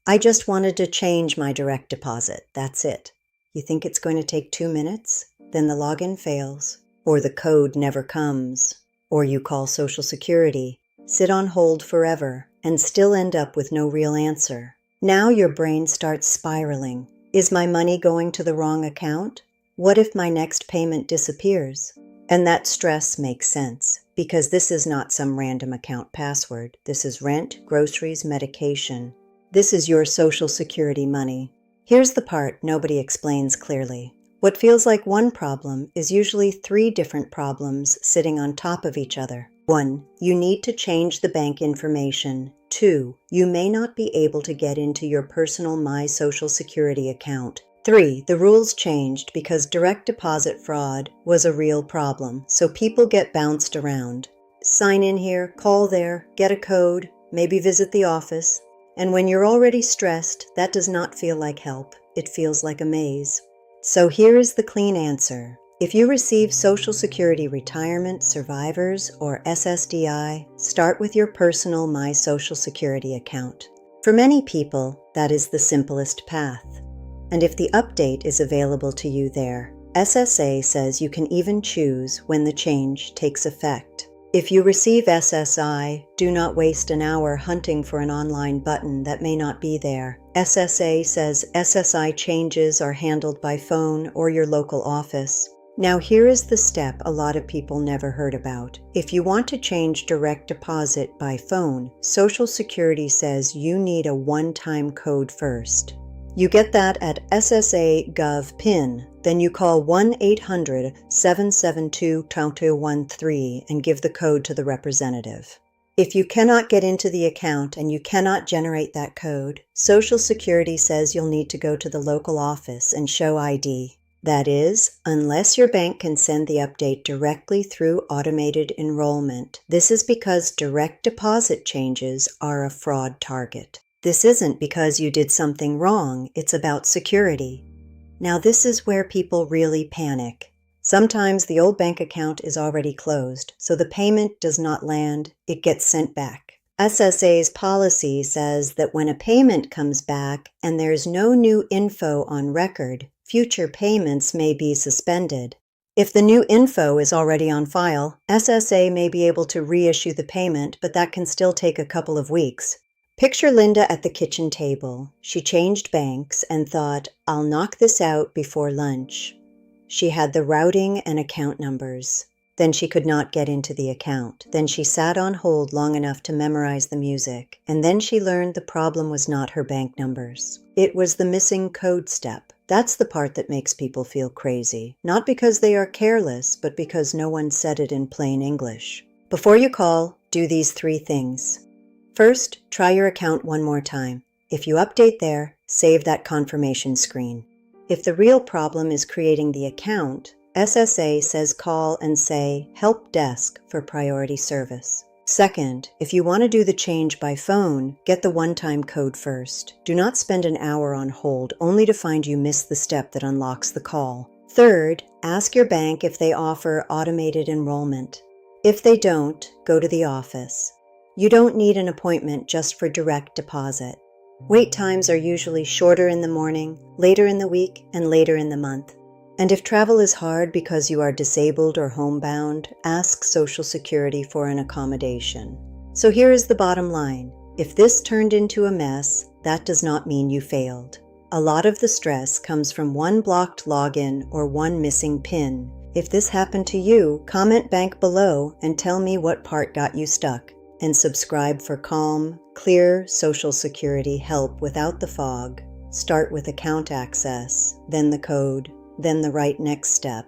I just wanted to change my direct deposit. That's it. You think it's going to take 2 minutes? Then the login fails, or the code never comes, or you call Social Security, sit on hold forever, and still end up with no real answer. Now your brain starts spiraling. Is my money going to the wrong account? What if my next payment disappears? And that stress makes sense, because this is not some random account password. This is rent, groceries, medication. This is your Social Security money. Here's the part nobody explains clearly. What feels like one problem is usually 3 different problems sitting on top of each other. 1. You need to change the bank information. 2. You may not be able to get into your personal My Social Security account. 3. The rules changed because direct deposit fraud was a real problem, so people get bounced around. Sign in here, call there, get a code, maybe visit the office. And when you're already stressed, that does not feel like help. It feels like a maze. So here is the clean answer. If you receive Social Security Retirement, Survivors, or SSDI, start with your personal My Social Security account. For many people, that is the simplest path. And if the update is available to you there, SSA says you can even choose when the change takes effect. If you receive SSI, do not waste an hour hunting for an online button that may not be there. SSA says SSI changes are handled by phone or your local office. Now here is the step a lot of people never heard about. If you want to change direct deposit by phone, Social Security says you need a one-time code first. You get that at ssa.gov PIN, then you call 1-800-772-2213 and give the code to the representative. If you cannot get into the account and you cannot generate that code, Social Security says you'll need to go to the local office and show ID. That is, unless your bank can send the update directly through Automated Enrollment. This is because direct deposit changes are a fraud target. This isn't because you did something wrong, it's about security. Now this is where people really panic. Sometimes the old bank account is already closed, so the payment does not land, it gets sent back. SSA's policy says that when a payment comes back and there's no new info on record, future payments may be suspended. If the new info is already on file, SSA may be able to reissue the payment, but that can still take a couple of weeks. Picture Linda at the kitchen table. She changed banks and thought, I'll knock this out before lunch. She had the routing and account numbers. Then she could not get into the account. Then she sat on hold long enough to memorize the music. And then she learned the problem was not her bank numbers. It was the missing code step. That's the part that makes people feel crazy. Not because they are careless, but because no one said it in plain English. Before you call, do these 3 things. First, try your account one more time. If you update there, save that confirmation screen. If the real problem is creating the account, SSA says call and say Help Desk for priority service. Second, if you want to do the change by phone, get the one-time code first. Do not spend an hour on hold only to find you missed the step that unlocks the call. Third, ask your bank if they offer automated enrollment. If they don't, go to the office. You don't need an appointment just for direct deposit. Wait times are usually shorter in the morning, later in the week, and later in the month. And if travel is hard because you are disabled or homebound, ask Social Security for an accommodation. So here is the bottom line. If this turned into a mess, that does not mean you failed. A lot of the stress comes from one blocked login or one missing PIN. If this happened to you, comment bank below and tell me what part got you stuck. And subscribe for calm, clear Social Security help without the fog. Start with account access, then the code, then the right next step.